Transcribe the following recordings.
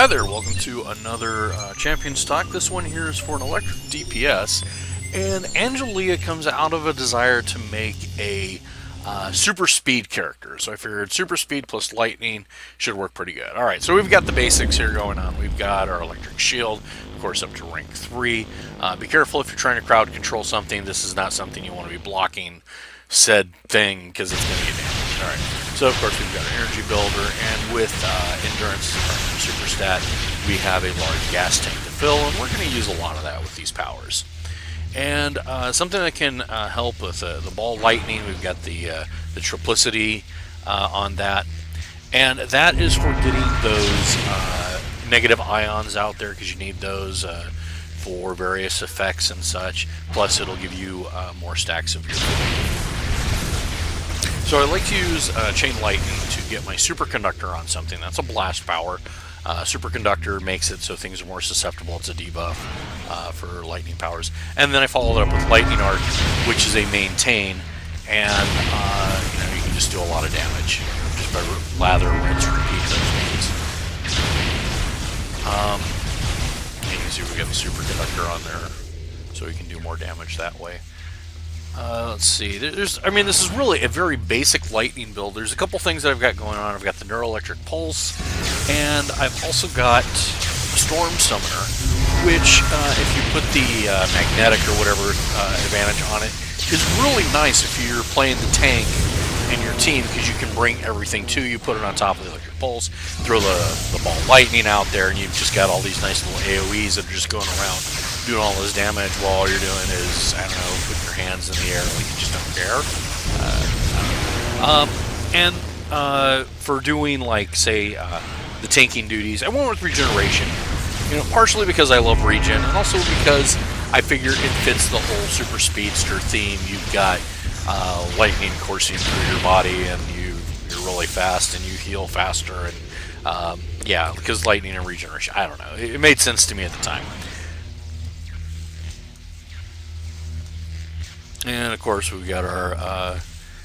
Hi there, welcome to another champion stock. This one here is for an electric DPS, and Angelia comes out of a desire to make a super speed character. So I figured super speed plus lightning should work pretty good. Alright, so we've got the basics here going on. We've got our electric shield, of course up to rank 3. Be careful if you're trying to crowd control something. This is not something you want to be blocking said thing because it's going to get damaged. Alright, so of course we've got an energy builder, and with endurance super stat, we have a large gas tank to fill, and we're going to use a lot of that with these powers. And something that can help with the ball lightning, we've got the triplicity on that, and that is for getting those negative ions out there, because you need those for various effects and such. Plus it'll give you more stacks of your food. So I like to use chain lightning to get my superconductor on something. That's a blast power. Superconductor makes it so things are more susceptible. It's a debuff for lightning powers. And then I followed it up with lightning arc, which is a maintain, and you can just do a lot of damage just by lather, rinse, repeat those moves. You can see we got the superconductor on there, so we can do more damage that way. Let's see. This is really a very basic lightning build. There's a couple things that I've got going on. I've got the neuroelectric pulse, and I've also got storm summoner, which, if you put the magnetic or whatever advantage on it, is really nice if you're playing the tank in your team, because you can bring everything to you, put it on top of the electric pulse, throw the ball lightning out there, and you've just got all these nice little AoEs that are just going around doing all this damage while all you're doing is, I don't know, putting your hands in the air like you just don't care. For doing, like, say, the tanking duties, I went with regeneration. Partially because I love regen, and also because I figure it fits the whole super speedster theme. You've got lightning coursing through your body, and you're really fast, and you heal faster, and yeah, because lightning and regeneration, I don't know. It made sense to me at the time. And of course we've got our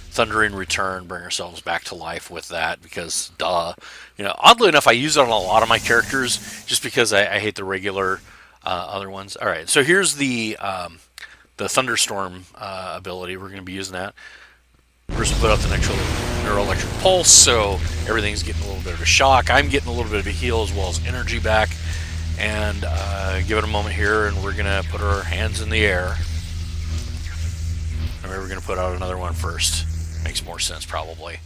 Thundering Return, bring ourselves back to life with that, because duh. Oddly enough, I use it on a lot of my characters just because I hate the regular other ones. Alright, so here's the Thunderstorm ability. We're going to be using that. First we'll put out the neuroelectric pulse, so everything's getting a little bit of a shock. I'm getting a little bit of a heal as well as energy back. And give it a moment here, and we're going to put our hands in the air. Maybe we're going to put out another one first. Makes more sense, probably.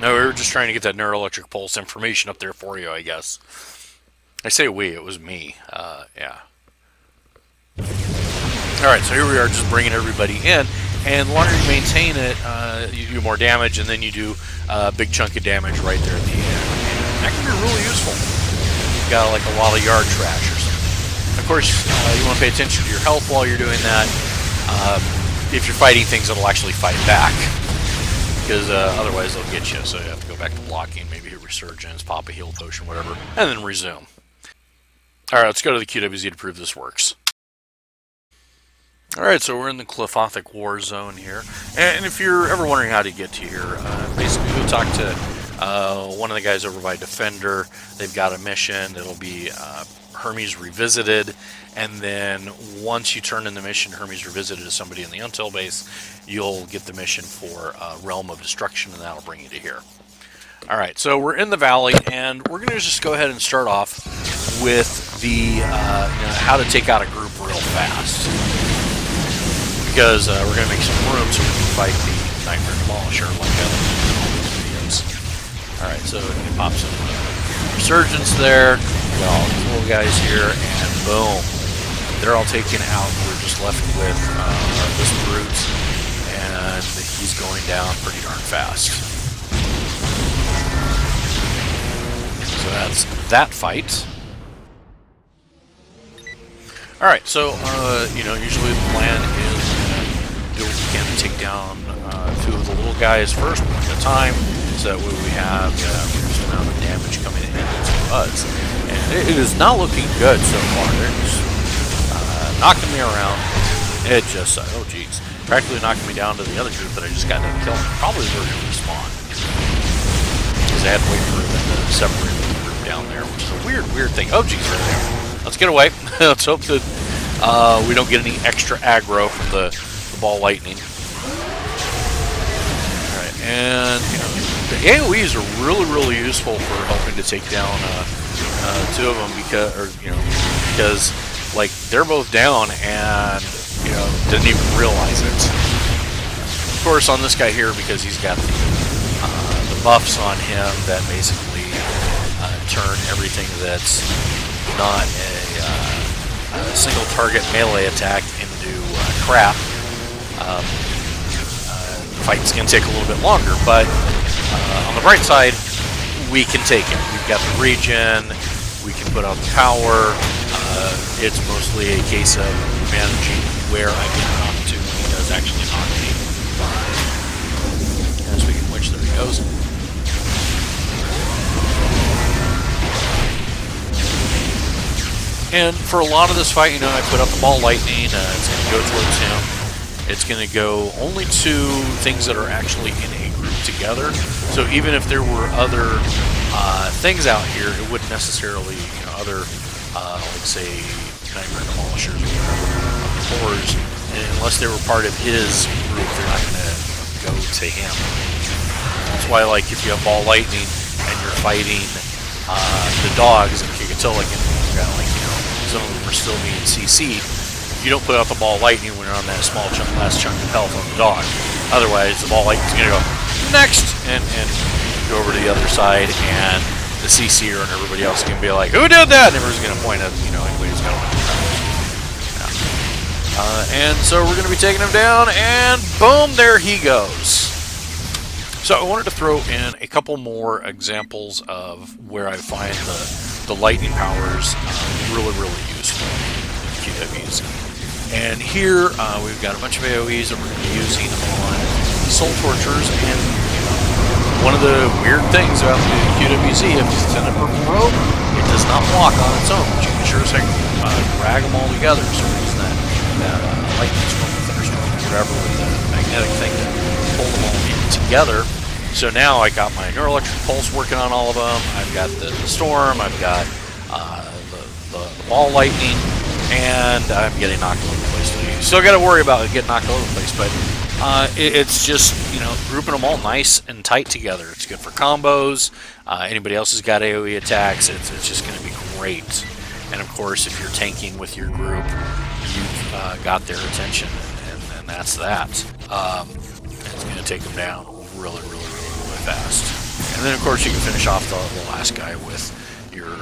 No, we were just trying to get that neuroelectric pulse information up there for you, I guess. I say we, it was me. Yeah. Alright, so here we are just bringing everybody in. And the longer you maintain it, you do more damage, and then you do a big chunk of damage right there at the end. And that can be really useful. Got like a lot of yard trash or something. Of course, you want to pay attention to your health while you're doing that. If you're fighting things that'll actually fight back, because otherwise they'll get you. So you have to go back to blocking, maybe hit resurgence, pop a heal potion, whatever, and then resume. Alright, let's go to the QWZ to prove this works. Alright, so we're in the Cliffothic War Zone here, and if you're ever wondering how to get to here, basically go talk to one of the guys over by Defender. They've got a mission. It'll be Hermes Revisited, and then once you turn in the mission Hermes Revisited to somebody in the Until base, you'll get the mission for Realm of Destruction, and that'll bring you to here. Alright, so we're in the valley, and we're going to just go ahead and start off with the how to take out a group real fast, because we're going to make some room so we can fight the Nightmare Demolisher like videos. Alright, so we can pop some resurgence there. Got all these little guys here, and boom. They're all taken out. We're just left with this brute, and he's going down pretty darn fast. So that's that fight. Alright, so, usually the plan is do what we can to take down two of the little guys first, one at a time, so that way we have the reduced amount of damage coming in to us. And it is not looking good so far. They're just knocking me around. It just, oh geez. practically knocking me down to the other group that I just got done killing. Probably were going to respawn. Because I had to wait for them to separate the group down there, which is a weird thing. Oh, geez, right there. Let's get away. Let's hope that we don't get any extra aggro from the ball lightning. Alright, and the AoEs are really useful for helping to take down two of them because like they're both down and didn't even realize it. Of course, on this guy here, because he's got the buffs on him that basically turn everything that's not a single target melee attack into crap. The fight's going to take a little bit longer, but on the bright side, we can take it. We've got the regen, we can put out the power. It's mostly a case of managing where I get knocked to when he does actually knock me. And speaking of which, there he goes. And for a lot of this fight, I put out the ball lightning. It's going to go towards him. It's going to go only to things that are actually in a group together. So even if there were other things out here, it wouldn't necessarily, other, like say, Nightmare Demolishers or whatever, horrors, unless they were part of his group, they're not going to go to him. That's why, like, if you have ball lightning and you're fighting the dogs and Kigatilic, and you've got, like, some of them are still being CC'd, you don't put out the ball lightning when you're on that last chunk of health on the dog. Otherwise, the ball lightning's going to go next and go over to the other side, and the CC'er and everybody else can be like, who did that? And everyone's going to point at, anybody who's got one. And so we're going to be taking him down, and boom, there he goes. So I wanted to throw in a couple more examples of where I find the lightning powers really useful in QWs. And here we've got a bunch of AoEs that we're going to be using on Soul Torturers, and one of the weird things about the QWZ, if it's in a purple robe, it does not block on its own, but you can sure as heck drag them all together. So we're using that lightning storm, thunderstorm, whatever, with the magnetic thing to pull them all in together. So now I got my neuroelectric pulse working on all of them. I've got the storm. I've got the ball lightning, and I'm getting knocked all over the place. You still got to worry about getting knocked all over the place, but it's just grouping them all nice and tight together. It's good for combos. Anybody else has got AoE attacks. It's just going to be great. And of course, if you're tanking with your group, you've got their attention, and that's that. It's going to take them down really fast. And then of course you can finish off the last guy with your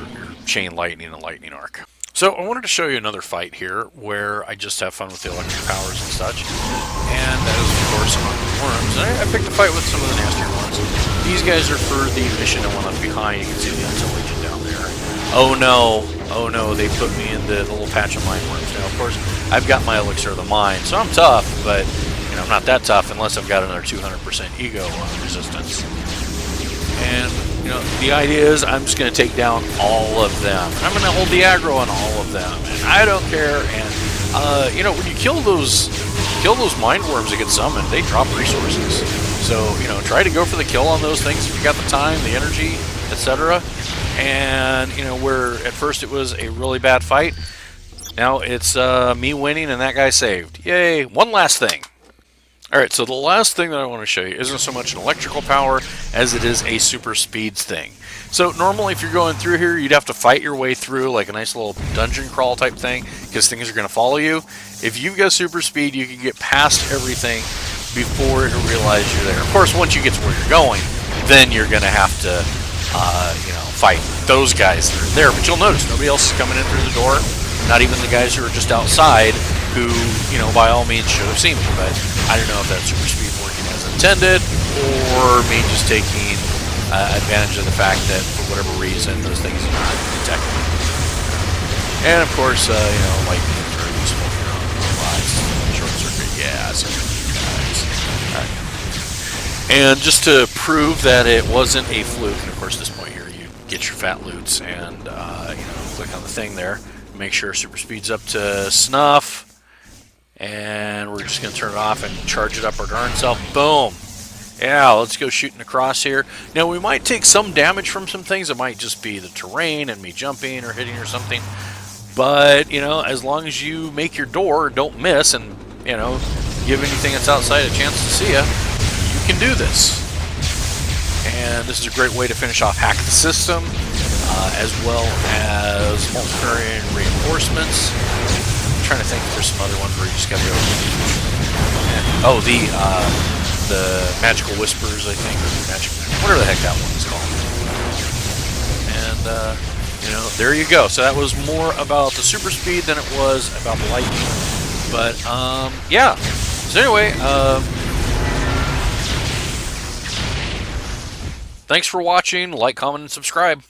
chain lightning and lightning arc. So I wanted to show you another fight here where I just have fun with the electric powers and such. And that is of course on the worms. And I picked a fight with some of the nastier ones. These guys are for the mission I went left behind. You can see the Until Legion down there. Oh no, they put me in the little patch of mind worms. Now of course I've got my elixir of the mind, so I'm tough, but I'm not that tough unless I've got another 200% ego resistance. And, the idea is I'm just going to take down all of them. I'm going to hold the aggro on all of them, and I don't care. And, when you kill those mind worms that get summoned, they drop resources. So, try to go for the kill on those things if you got the time, the energy, etc. And, where at first it was a really bad fight, now it's me winning and that guy saved. Yay! One last thing. Alright, so the last thing that I want to show you isn't so much an electrical power as it is a super speeds thing. So normally if you're going through here, you'd have to fight your way through like a nice little dungeon crawl type thing because things are going to follow you. If you've got super speed, you can get past everything before it realizes you're there. Of course, once you get to where you're going, then you're going to have to, fight those guys that are there. But you'll notice nobody else is coming in through the door, not even the guys who are just outside, who, by all means should have seen me, but I don't know if that's super speed working as intended, or me just taking advantage of the fact that, for whatever reason, those things are not detected. And, of course, lightning is very useful here on robots. Short circuit, yeah, so guys. Alright. And just to prove that it wasn't a fluke, and of course, at this point here, you get your fat loots and, click on the thing there. Make sure super speed's up to snuff, And we're just going to turn it off and charge it up our darn self. Boom. Yeah, let's go shooting across here. Now, we might take some damage from some things. It might just be the terrain and me jumping or hitting or something. But, you know, as long as you make your door, don't miss, and, you know, give anything that's outside a chance to see you can do this. And this is a great way to finish off Hack the System, as well as multi-current reinforcements. I'm trying to think if there's some other ones where you just gotta go. Oh, the Magical Whispers, I think, or whatever the heck that one is called. And, you know, there you go. So that was more about the super speed than it was about the lightning. But, yeah. So anyway, thanks for watching. Like, comment, and subscribe.